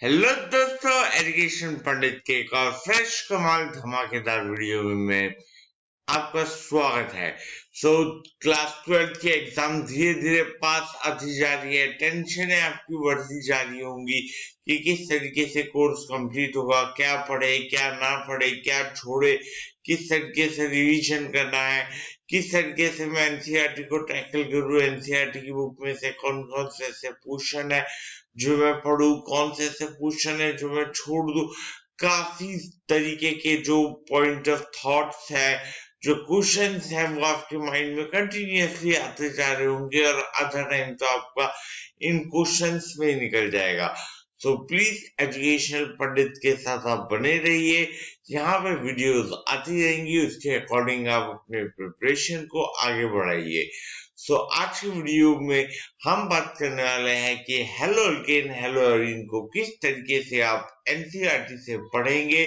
Hello दोस्तों, education पंडित के एक और फ्रेश कमाल धमाकेदार वीडियो में आपका स्वागत है। क्लास 12 की एग्जाम धीरे धीरे पास आती जा रही है। टेंशनें आपकी बढ़ती जा रही होंगी कि किस तरीके से कोर्स कंप्लीट होगा, क्या पढ़े क्या ना पढ़े, क्या छोड़े, किस तरीके से रिवीजन करना है, किस तरीके से मैं एनसीईआरटी को टैकल करूँ, एनसीईआरटी की बुक में से कौन कौन से ऐसे क्वेश्चन है जो मैं पढ़ूं, कौन से ऐसे क्वेश्चन है जो मैं छोड़ दूं। काफी तरीके के जो पॉइंट ऑफ थॉट्स है, जो क्वेश्चंस हैं, वो आपके माइंड में कंटिन्यूअसली आते जा रहे होंगे और आधा टाइम तो आपका इन क्वेश्चंस में ही निकल जाएगा। प्लीज एजुकेशनल पंडित के साथ आप बने रहिए। यहाँ पे वीडियोस आती रहेंगी, उसके अकॉर्डिंग आप अपने प्रिपरेशन को आगे बढ़ाइए। आज की वीडियो में हम बात करने वाले हैं कि हेलो अल्केन हेलो एरीन को किस तरीके से आप एनसीईआरटी से पढ़ेंगे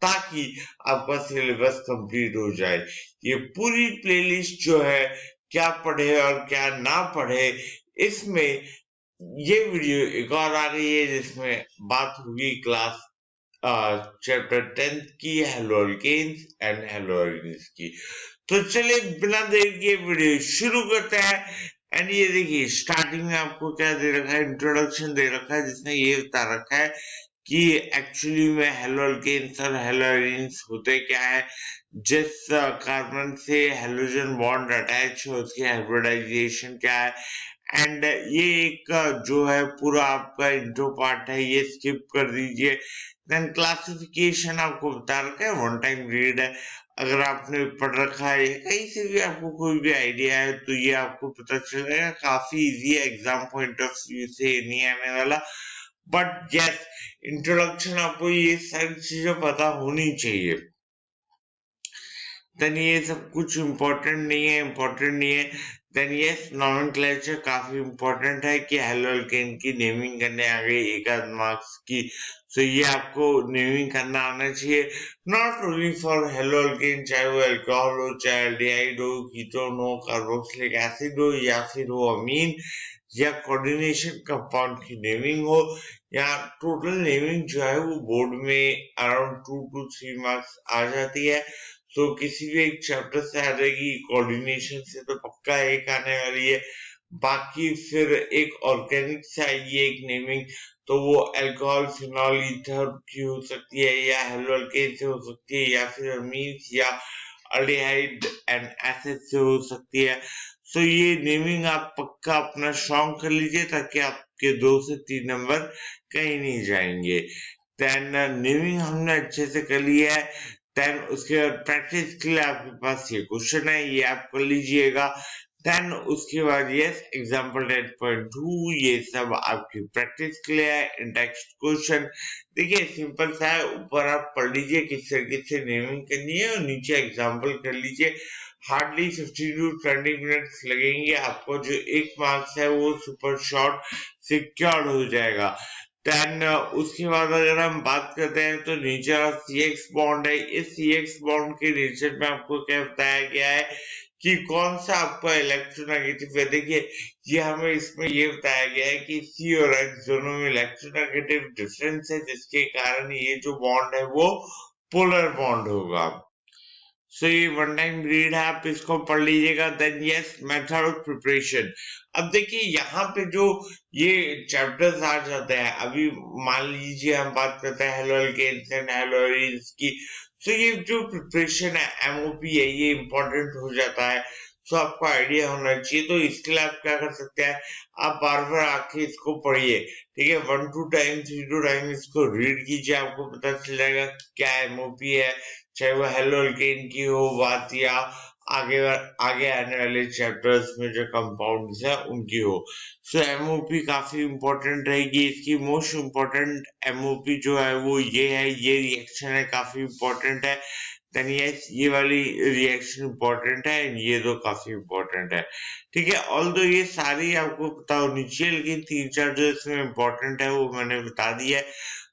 ताकि आपका सिलेबस कंप्लीट हो जाए। ये पूरी प्लेलिस्ट जो है, क्या पढ़े और क्या ना पढ़े, इसमें ये वीडियो एक और आ रही है जिसमें बात होगी क्लास चैप्टर 10 की, haloalkanes and haloarenes की। तो चलिए बिना देर किए वीडियो शुरू करते हैं। एंड ये देखिए, स्टार्टिंग में आपको क्या दे रखा है, इंट्रोडक्शन दे रखा है जिसने ये बता रखा है कि एक्चुअली में हेलो अल्केन्स और हेलो एरीन्स होते क्या है। जिस कार्बन से हेलोजन बॉन्ड अटैच है उसकी हाइब्रिडाइजेशन क्या है। एंड ये एक जो है पूरा आपका इंट्रो पार्ट है, ये स्किप कर दीजिए। देन क्लासिफिकेशन आपको बता रखा है, वन टाइम रीड है। अगर आपने पढ़ रखा है कहीं से भी, आपको कोई भी आइडिया है तो ये आपको पता चलेगा। काफी इजी है, एग्जाम पॉइंट ऑफ व्यू से नहीं आने वाला। बट यस, इंट्रोडक्शन आपको ये सारी चीजें पता होनी चाहिए। देन ये सब कुछ इम्पोर्टेंट नहीं है, इम्पोर्टेंट नहीं है। देन यस, नॉमेनक्लेचर काफी इम्पोर्टेंट है कि हेलो अल्केन की नेमिंग करने आ गई एक आध मार्क्स की। ये आपको नेमिंग करना आना चाहिए, not only for hello alkane, चाहे वो अल्कोहल हो, चाहे एल्डिहाइड हो, कीटोन हो, कार्बोक्सिलिक एसिड हो, या फिर वो अमीन या कोऑर्डिनेशन कंपाउंड की नेमिंग हो, या टोटल नेमिंग जो है वो बोर्ड में अराउंड 2 to 3 मार्क्स आ जाती है। किसी भी एक चैप्टर से आ जाएगी, कोऑर्डिनेशन से तो पक्का एक आने वाली है। बाकी फिर एक ऑर्गेनिक से आएगी एक नेमिंग, तो वो अल्कोहल, फिनॉल, ईथर की हो सकती है, या हेलो अल्केन से हो सकती है, या फिर अमीन्स या अल्डिहाइड एंड एसिड से हो सकती है। ये नेमिंग आप पक्का अपना स्ट्रॉन्ग कर लीजिए ताकि आपके 2 से 3 नंबर कहीं नहीं जाएंगे। देन नेमिंग हमने अच्छे से कर लिया है। देन उसके बाद प्रैक्टिस के लिए आपके पास ये क्वेश्चन है, ये आप कर लीजिएगा। देन उसके बाद यस, एग्जाम्पल 10.2, ये सब आपकी प्रैक्टिस के लिए है। इंटेक्स्ट क्वेश्चन देखिए सिंपल सा है, ऊपर आप पढ़ लीजिए किस तरीके से नेमिंग करनी है और नीचे एग्जाम्पल कर लीजिए। हार्डली 15 to 20 मिनट्स लगेंगे, आपको जो 1 मार्क्स है वो सुपर शॉर्ट सिक्योर्ड हो जाएगा। देन उसके बाद अगर हम बात करते हैं तो नीचे सी एक्स बॉन्ड है। इस सी एक्स बॉन्ड के नेचर में आपको क्या बताया गया है कि कौन सा आपका इलेक्ट्रोनेगेटिव है। देखिए, ये हमें इसमें ये बताया गया है कि सी और एक्स दोनों में इलेक्ट्रोनेगेटिव डिफरेंस है, जिसके कारण ये जो बॉन्ड है वो पोलर बॉन्ड होगा। ये वन टाइम रीड है, आप इसको पढ़ लीजिएगा। Then yes, method of preparation. अब देखिए यहाँ पे जो ये चैप्टर्स आ जाते हैं, अभी मान लीजिए हम बात करते हैं haloalkanes and haloarenes की। ये जो प्रिपरेशन है, एमओपी है, ये इम्पोर्टेंट हो जाता है। आपको आइडिया होना चाहिए। तो इसके लिए आप क्या कर सकते हैं, आप बार बार आके इसको पढ़िए। ठीक है, 1 2 टाइम 3 2 टाइम इसको रीड कीजिए, आपको पता चल जाएगा क्या एमओपी है। चाहे वो हेलो अल्केन की हो बात, या आगे आगे आने वाले चैप्टर्स में जो कंपाउंड्स है उनकी हो। एमओपी काफी इंपॉर्टेंट रहेगी। इसकी मोस्ट इम्पोर्टेंट एमओपी जो है वो ये है, ये रिएक्शन है, काफी इंपॉर्टेंट है। देन यस, ये वाली रिएक्शन इंपॉर्टेंट है, ये तो काफी इंपॉर्टेंट है। ठीक है, ऑल दो ये सारी आपको पता होनी चाहिए, लेकिन 3 4 जो इसमें इंपॉर्टेंट है वो मैंने बता दिया है।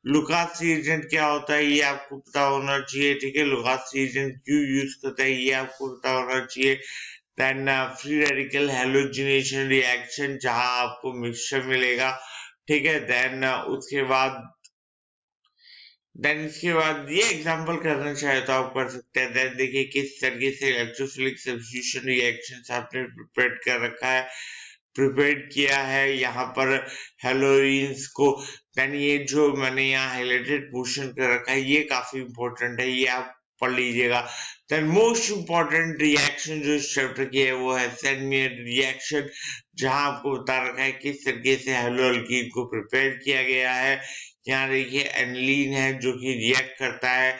लुकास रिएजेंट क्या होता है ये आपको पता होना चाहिए। ठीक है, लुकास रिएजेंट क्यों यूज करता है ये आपको पता होना चाहिए। Then free radical halogenation reaction, जहां आपको मिक्सचर मिलेगा। ठीक है, देन उसके बाद देन इसके बाद ये एग्जांपल करना चाहे तो आप कर सकते हैं। देन देखिए किस तरीके से इलेक्ट्रोफिलिक सब्स्टिट्यूशन रिएक्शंस आपने प्रिपेयर कर रखा है, प्रिपेयर किया है यहाँ पर हेलोइंस को। देन ये जो मैंने यहाँ हाइलाइटेड पोर्शन कर रखा है ये काफी इंपॉर्टेंट है, ये आप पढ़ लीजिएगा। देन मोस्ट इंपॉर्टेंट रिएक्शन जो इस चैप्टर की है वो है सेंटमियर रिएक्शन, जहां आपको बता रखा है किस तरीके से हेलोअल्कीन को प्रिपेयर किया गया है। यहाँ देखिए एनिलीन है जो कि रिएक्ट करता है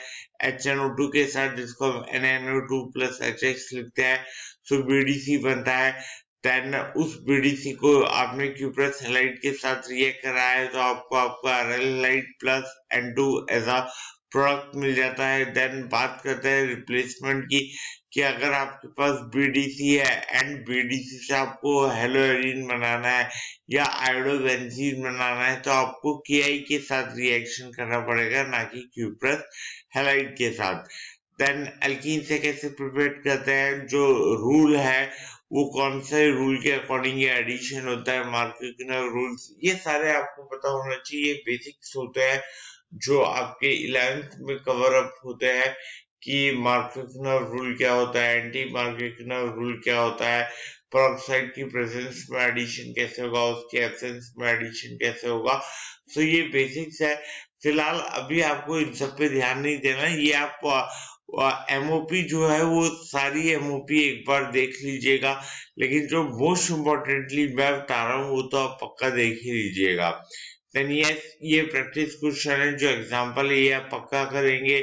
HNO2 के साथ, जिसको हम NaNO2 प्लस HX लिखते हैं, सो BDC बनता है। देन उस BDC को आपने क्यूप्रस हैलाइड के साथ रिएक्ट करा है तो आपको आपका halide plus N2 as a product मिल जाता है। देन बात करते हैं रिप्लेसमेंट की, कि अगर आपके पास BDC है एंड BDC से आपको हेलोएरिन बनाना है या आयोडोबेंजीन बनाना है तो आपको KI के साथ रिएक्शन करना पड़ेगा, ना कि क्यूप्रस हैलाइड के साथ। देन एल्कीन से कैसे प्रिपेयर करते हैं, जो रूल है वो कौन से रूल के अकॉर्डिंग ये एडिशन होता है, मार्कोव रूल्स, ये सारे आपको पता होना चाहिए। बेसिक्स होते हैं जो आपके 11th में कवर अप होते हैं कि मार्कोव रूल क्या होता है, एंटी मार्कोव रूल क्या होता है, पेरोक्साइड की प्रेजेंस में एडिशन कैसे होगा, उसके एब्सेंस में एडिशन कैसे होगा। सो ये बेसिक्स है। फिलहाल अभी आपको इन सब पे ध्यान नहीं देना, ये आप एमओपी जो है वो सारी एमओपी एक बार देख लीजिएगा, लेकिन जो मोस्ट इम्पोर्टेंटली मैं बता रहा हूँ वो तो आप पक्का देख ही लीजिएगा। देन यस ये प्रैक्टिस क्वेश्चन है, जो एग्जांपल है ये आप पक्का करेंगे।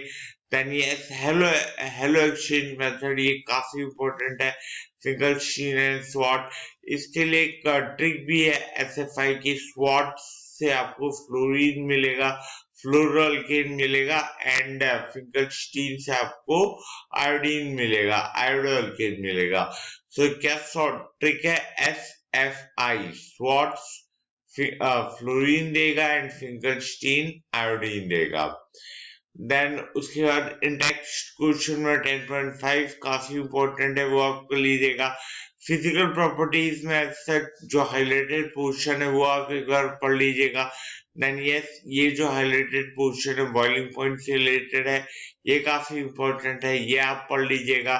Then yes halo exchange method, ये काफी इंपॉर्टेंट है, सिंगल चेन एंड स्वॉट। इसके लिए एक ट्रिक भी है SFI की, स्वॉट से आपको फ्लोरीन मिलेगा, फ्लोरोअल्केन मिलेगा, एंड फिंगलस्टीन से आपको आयोडीन मिलेगा, आयोडोअल्केन मिलेगा। सो क्या शॉर्ट ट्रिक है, SFI स्वॉट फ्लोरीन देगा एंड फिंगलस्टीन आयोडीन देगा। देन उसके बाद इंटेक्स्ट क्वेश्चन में 10.5 काफी इंपॉर्टेंट है, वो आपको लीजिएगा। फिजिकल प्रॉपर्टीज में अक्सर जो हाइलाइटेड पोर्शन है वो आप एक बार पढ़ लीजिएगा। देन यस ये जो हाइलाइटेड पोर्शन है बॉइलिंग पॉइंट से रिलेटेड है, ये काफी इंपॉर्टेंट है, ये आप पढ़ लीजिएगा।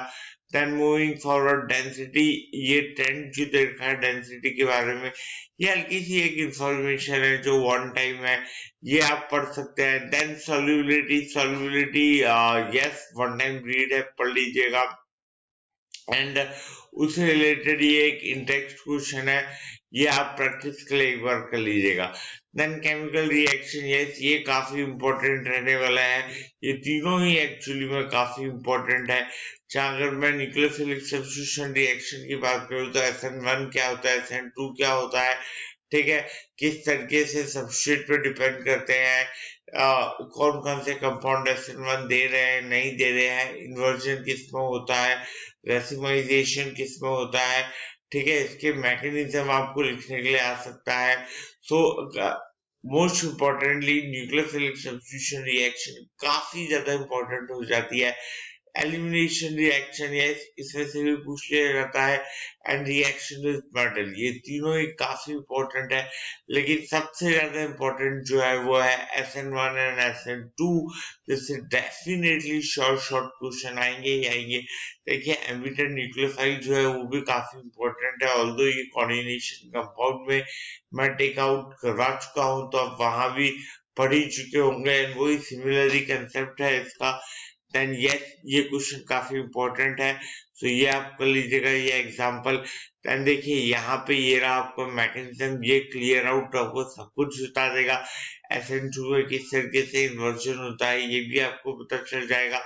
देन मूविंग फॉरवर्ड डेंसिटी, ये ट्रेंड जो देखा है डेंसिटी के बारे में, ये हल्की सी एक इंफॉर्मेशन है जो वन टाइम है, ये आप पढ़ सकते हैं। Then solubility, solubility yes one time read है, पढ़ लीजिएगा। एंड उससे रिलेटेड ये एक इंटेक्स्ट क्वेश्चन है, ये आप प्रैक्टिस के लिए एक बार कर लीजिएगा। देन केमिकल रिएक्शन, यस ये काफी इंपॉर्टेंट रहने वाला है, ये तीनों ही एक्चुअली में काफी इंपॉर्टेंट है। चाहे अगर मैं न्यूक्लियोफिलिक सब्स्टिट्यूशन रिएक्शन की बात करूँ तो SN1 क्या होता है, SN2 क्या होता है, ठीक है, किस तरीके से सब्स्ट्रेट पे डिपेंड करते हैं, कौन कौन से कंपाउंड SN1 दे रहे हैं नहीं दे रहे हैं, इन्वर्जन किसमें होता है, रेसिमाइजेशन किसमें होता है, ठीक है, इसके मैकेनिज्म आपको लिखने के लिए आ सकता है। So most importantly nucleophilic substitution reaction काफी ज्यादा इंपॉर्टेंट हो जाती है। एलिमिनेशन रिएक्शन, या इसमें से भी पूछ लिया जाता है, एंड रिएक्शन विद मेटल, ये तीनों ही काफी इंपॉर्टेंट है। लेकिन सबसे ज्यादा इंपॉर्टेंट जो है वो है SN1 एंड SN2, जिससे डेफिनेटली शॉर्ट शॉर्ट क्वेश्चन आएंगे ही आएंगे। देखिए एमिटर न्यूक्लियोफाइल जो है वो भी काफी इंपॉर्टेंट है, ऑल्दो ये कोऑर्डिनेशन कंपाउंड में मैं टेक आउट करवा चुका हूँ, तो आप वहां भी पढ़ ही चुके होंगे, वही सिमिलर ही कंसेप्ट है इसका। देन यस ये क्वेश्चन काफी इंपॉर्टेंट है, तो ये आप कर लीजिएगा, ये एग्जांपल। देन देखिए यहाँ पे ये रहा आपको मैकेनिज्म, ये क्लियर आउट आपको सब कुछ बता देगा। SN2 में किस तरीके से इन्वर्जन होता है ये भी आपको पता चल जाएगा।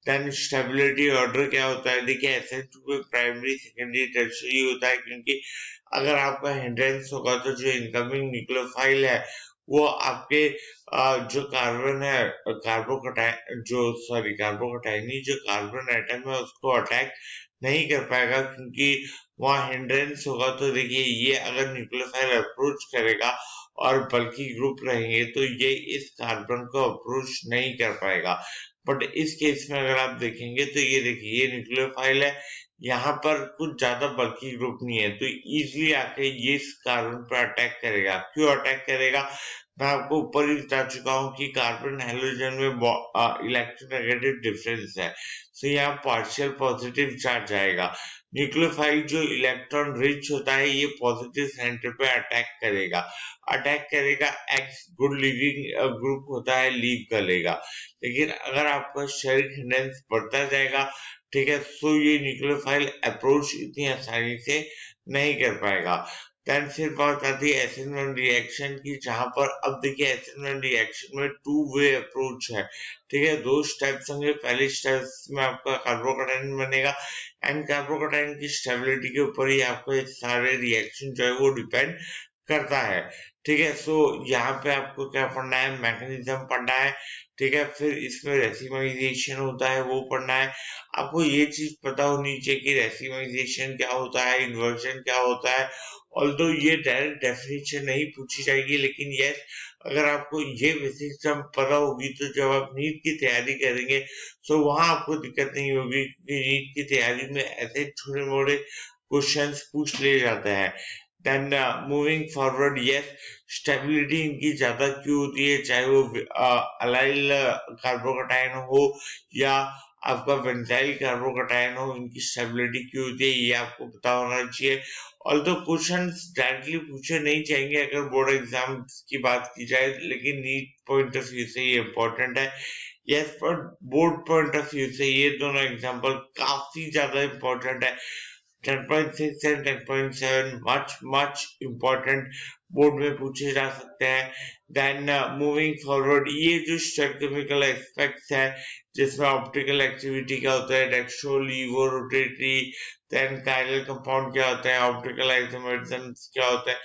देन स्टेबिलिटी ऑर्डर क्या होता है, देखिए SN2 में प्राइमरी सेकेंडरी टर्शियरी होता है, क्योंकि अगर आपका हिंड्रेंस होगा तो जो इनकमिंग न्यूक्लियोफाइल है वो आपके जो कार्बन है, कार्बोकटाइन जो सॉरी कार्बोकटाइन नहीं, जो कार्बन एटम है उसको अटैक नहीं कर पाएगा, क्योंकि वहाँ हिंड्रेंस होगा। तो देखिए ये अगर न्यूक्लियोफाइल अप्रोच करेगा और बल्कि ग्रुप रहेंगे तो ये इस कार्बन को अप्रोच नहीं कर पाएगा। बट इस केस में अगर आप देखेंगे तो ये देखिए ये न्यूक्लियोफाइल है, यहाँ पर कुछ ज्यादा बल्कि ग्रुप नहीं है, तो इजीली आके ये इस कार्बन पर अटैक करेगा। क्यों अटैक करेगा, मैं आपको ऊपर ही बता चुका हूँ कि कार्बन हैलोजन में इलेक्ट्रोनेगेटिव डिफरेंस है। तो यहाँ पार्शियल पॉजिटिव चार्ज आएगा। न्यूक्लियोफाइल जो इलेक्ट्रॉन रिच होता है ये पॉजिटिव सेंटर पे अटैक करेगा। एक्स गुड लिविंग ग्रुप होता है, लीव कर लेगा। लेकिन अगर आपका शेरिक हिंडेंस बढ़ता जाएगा, ठीक है, तो ये न्यूक्लियोफाइल अप्रोच इतनी आसानी से नहीं कर पाएगा। देन फिर बात आती है SN1 रिएक्शन की, जहां पर अब देखिए SN1 रिएक्शन में टू वे अप्रोच है, ठीक है। दो स्टेप्स होंगे। पहले स्टेप्स में आपका कार्बोकैटायन बनेगा एंड कार्बोकैटायन की स्टेबिलिटी के ऊपर ही आपको ये सारे रिएक्शन जो है वो डिपेंड करता है, ठीक है। सो यहाँ पे आपको क्या पढ़ना है, मैकेनिज्म पढ़ना है, ठीक है। फिर इसमें रेसिमाइजेशन होता है वो पढ़ना है। आपको ये चीज पता होनी चाहिए कि रेसिमाइजेशन क्या होता है, इन्वर्जन क्या होता है। ऑल्दो ये डायरेक्ट डेफिनेशन नहीं पूछी जाएगी, लेकिन यस, अगर आपको ये बेसिक टर्म पता होगी तो जब आप नीट की तैयारी करेंगे तो वहां आपको दिक्कत नहीं होगी, क्योंकि नीट की तैयारी में ऐसे छोटे मोटे क्वेश्चंस पूछ लिए जाते हैं। Then moving forward, yes, stability इनकी ज्यादा क्यों होती है, चाहे वो अलाइल कार्बोकैटायन हो या आपका बेंजाइल कार्बोकैटायन हो, इनकी स्टेबिलिटी क्यों होती है ये आपको पता होना चाहिए। ऑल्दो क्वेश्चंस डायरेक्टली पूछे नहीं जाएंगे अगर बोर्ड एग्जाम की बात की जाए, लेकिन नीट पॉइंट ऑफ व्यू से ये इम्पोर्टेंट है। यस, पर बोर्ड पॉइंट ऑफ व्यू से ये दोनों एग्जाम्पल काफी ज्यादा इम्पोर्टेंट है। 10.6 एंड 10.7 मच इम्पोर्टेंट, बोर्ड में पूछे जा सकते हैं। देन मूविंग फॉरवर्ड, ये जो स्टेरियोकेमिकल एस्पेक्ट्स है जिसमें ऑप्टिकल एक्टिविटी क्या होता है, dextro laevo rotatory, then chiral compound क्या होता है, ऑप्टिकल आइसोमेरिज्म क्या होता है,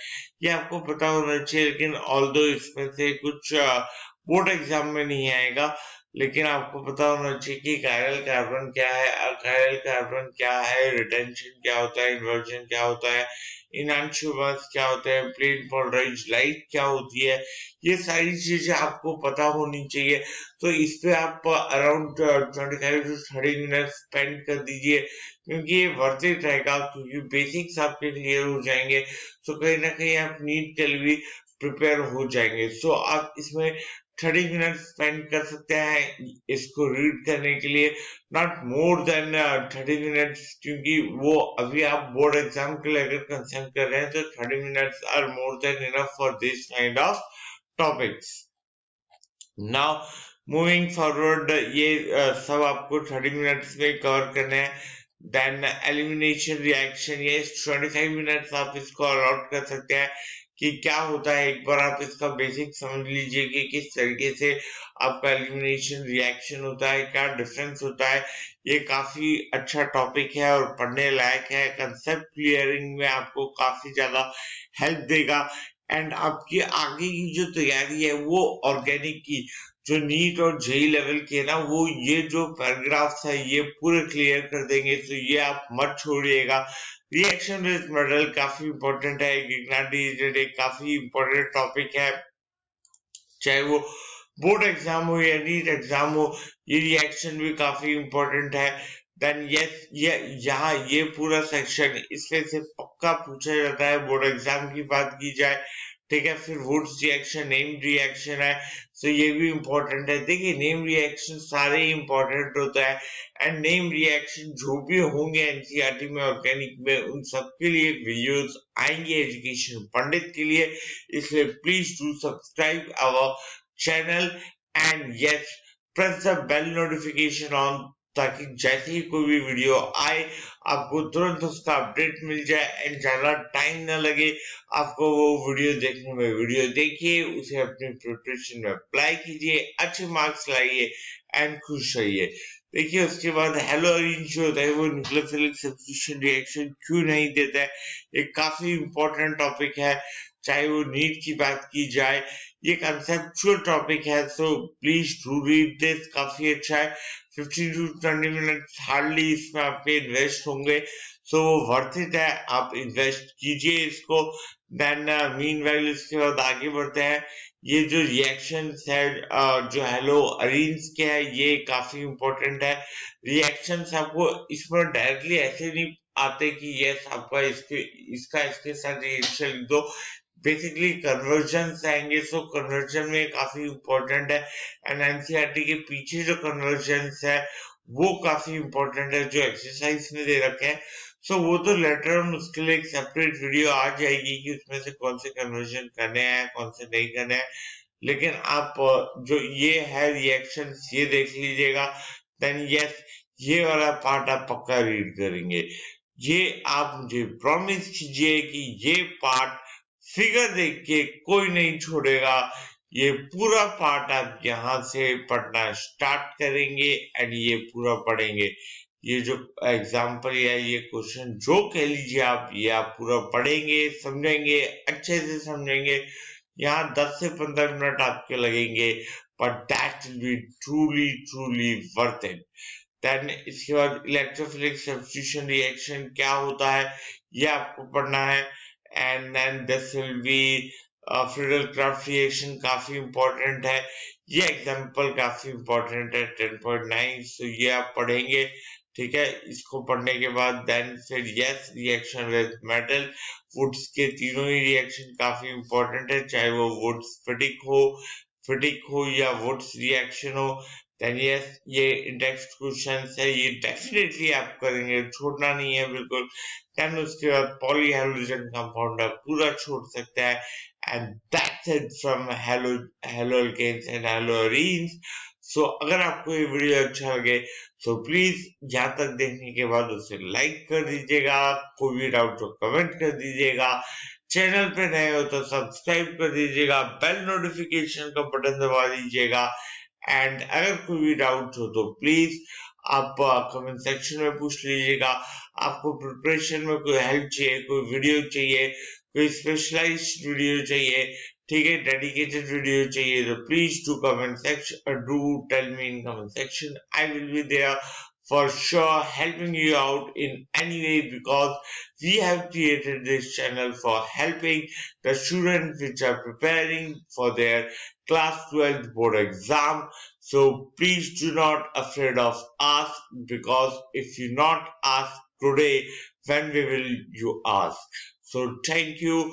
ये आपको पता होना चाहिए। लेकिन ऑल्दो इसमें से कुछ बोर्ड एग्जाम में नहीं आएगा, लेकिन आपको पता होना चाहिए कि कायरल कार्बन क्या है, अकायरल कार्बन क्या है, रिटेंशन क्या होता है, इन्वर्जन क्या होता है, इनांशुबस क्या होता है, प्लेन पोलराइज्ड लाइट क्या होती है, ये सारी चीजें आपको पता होनी चाहिए। तो इस पे आप अराउंड 25 to 30 मिनट स्पेंड कर दीजिए, क्योंकि ये वर्थ इट रहेगा, क्योंकि बेसिक्स आपके क्लियर हो जाएंगे। तो कहीं ना कहीं आप नीट के लिए प्रिपेयर हो जाएंगे। सो आप इसमें 30 मिनट स्पेंड कर सकते हैं इसको रीड करने के लिए, नॉट मोर देन 30 मिनट्स, क्योंकि वो अभी आप बोर्ड एग्जाम के लिए अगर कंसर्न कर रहे हैं तो 30 minutes are more than enough for this kind of topics. Now moving forward, ये सब आपको 30 मिनट्स में कवर करना है। देन एलिमिनेशन रिएक्शन, ये 25 मिनट्स आप इसको अलॉट कर सकते हैं कि क्या होता है। एक बार आप इसका बेसिक समझ लीजिए कि किस तरीके से आपका एलिमिनेशन रिएक्शन होता है, क्या डिफरेंस होता है। ये काफी अच्छा टॉपिक है और पढ़ने लायक है। कंसेप्ट क्लियरिंग में आपको काफी ज्यादा हेल्प देगा एंड आपकी आगे की जो तैयारी है वो ऑर्गेनिक की, जो नीट और जेई लेवल के ना, वो ये जो पैराग्राफ्स है ये पूरे क्लियर कर देंगे। तो ये आप मत छोड़िएगा। रिएक्शन बेस्ड मॉडल काफी इंपॉर्टेंट है, एक काफी इंपॉर्टेंट टॉपिक है, चाहे वो बोर्ड एग्जाम हो या नीट एग्जाम हो, ये रिएक्शन भी काफी इंपॉर्टेंट है। देन यस, ये यहाँ ये पूरा सेक्शन इसमें से पक्का पूछा जाता है बोर्ड एग्जाम की बात की जाए, ठीक है। फिर वुड्स रिएक्शन, नेम रिएक्शन है, तो ये भी इंपॉर्टेंट है। देखिए नेम रिएक्शन सारे इंपॉर्टेंट होता है एंड नेम रिएक्शन जो भी होंगे एनसीईआरटी में ऑर्गेनिक में, उन सबके लिए वीडियोस आएंगे एजुकेशन पंडित के लिए। इसलिए please do subscribe our channel and yes, press the bell notification on, ताकि जैसे ही कोई भी वीडियो आए आपको तुरंत उसका अपडेट मिल जाए एंड ज्यादा टाइम ना लगे आपको वो वीडियो देखने में। वीडियो देखिए, उसे अपनी प्रिपरेशन में अप्लाई कीजिए, अच्छे मार्क्स लाइए एंड खुश रहिए। देखिए उसके बाद हेलोरीन जो होता है वो न्यूक्लियोफिलिक सब्स्टिट्यूशन रिएक्शन क्यों नहीं देता है, ये काफी इंपॉर्टेंट टॉपिक है, चाहे वो नीट की बात की जाए। ये कंसेप्चुअल टॉपिक है, so please do read this, काफी अच्छा है। 15 to 20 मिनट हार्डली इसमें आपके इन्वेस्ट होंगे, सो वर्थ इट है, आप इन्वेस्ट कीजिए इसको। देन मीनवाइल इसके बाद आगे बढ़ते हैं। ये जो रिएक्शंस है जो हेलो अरीन्स के है, ये काफी इंपॉर्टेंट है। रिएक्शंस आपको इसमें डायरेक्टली ऐसे नहीं आते कि यस आपका इसके साथ रिएक्शन लिख दो। बेसिकली कन्वर्जन आएंगे, सो कन्वर्जन में काफी इंपॉर्टेंट है। एंड एनसीईआरटी के पीछे जो कन्वर्जन है वो काफी इंपॉर्टेंट है, जो एक्सरसाइज में दे रखे हैं। सो वो तो लेटर ऑन उसके लिए एक सेपरेट वीडियो आ जाएगी कि उसमें से कौन से कन्वर्जन करने हैं कौन से नहीं करने हैं। लेकिन आप जो ये है रिएक्शन ये देख लीजिएगा। देन यस, ये वाला पार्ट आप पक्का रीड करेंगे। ये आप मुझे प्रॉमिस कीजिए कि ये पार्ट फिगर देख के कोई नहीं छोड़ेगा। ये पूरा पार्ट आप यहाँ से पढ़ना स्टार्ट करेंगे एंड ये पूरा पढ़ेंगे। ये जो एग्जाम्पल या ये क्वेश्चन जो कह लीजिए आप, ये आप पूरा पढ़ेंगे, समझेंगे, अच्छे से समझेंगे। यहाँ 10 से 15 मिनट आपके लगेंगे, but that will be truly truly worth it. Then इसके बाद इलेक्ट्रोफिलिक सब्स्टिट्यूशन रिएक्शन क्या होता है ये आपको पढ़ना है। And then this will be Friedel Crafts reaction, काफी इंपॉर्टेंट है। ये एग्जांपल काफी इंपॉर्टेंट है 10.9, सो ये आप पढ़ेंगे। ठीक है, इसको पढ़ने के बाद देन फिर yes reaction with metal. Wurtz के तीनों ही रिएक्शन काफी इंपॉर्टेंट है, चाहे वो वुड्स फिटिक हो या वुड्स रिएक्शन हो। देन यस, ये इंडेक्स क्वेश्चन है, ये डेफिनेटली आप करेंगे, छोड़ना नहीं है बिल्कुल। देन उसके बाद पॉलीहाइड्रोजन कंपाउंड आप पूरा छोड़ सकते हैं। And that's it from haloalkanes and haloarenes. So अगर आपको ये वीडियो अच्छा लगे तो प्लीज यहाँ तक देखने के बाद उसे लाइक कर दीजिएगा, कोई भी डाउट तो कमेंट कर दीजिएगा, चैनल पे नए हो तो सब्सक्राइब कर दीजिएगा, बेल नोटिफिकेशन का बटन दबा दीजिएगा। एंड अगर कोई भी डाउट हो तो प्लीज आप कमेंट सेक्शन में पूछ लीजिएगा। आपको प्रिपरेशन में कोई हेल्प चाहिए, कोई वीडियो चाहिए, कोई स्पेशलाइज्ड वीडियो चाहिए, ठीक है, डेडिकेटेड वीडियो चाहिए, तो please do comment section, do tell me in comment section. I will be there for sure helping you out in any way, because we have created this channel for helping the students which are preparing for their class 12 board exam. So please do not afraid of ask, because if you not ask today, when will you ask? So thank you.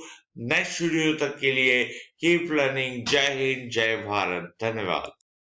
Next video तक के लिए keep learning. जय हिंद, जय भारत, धन्यवाद।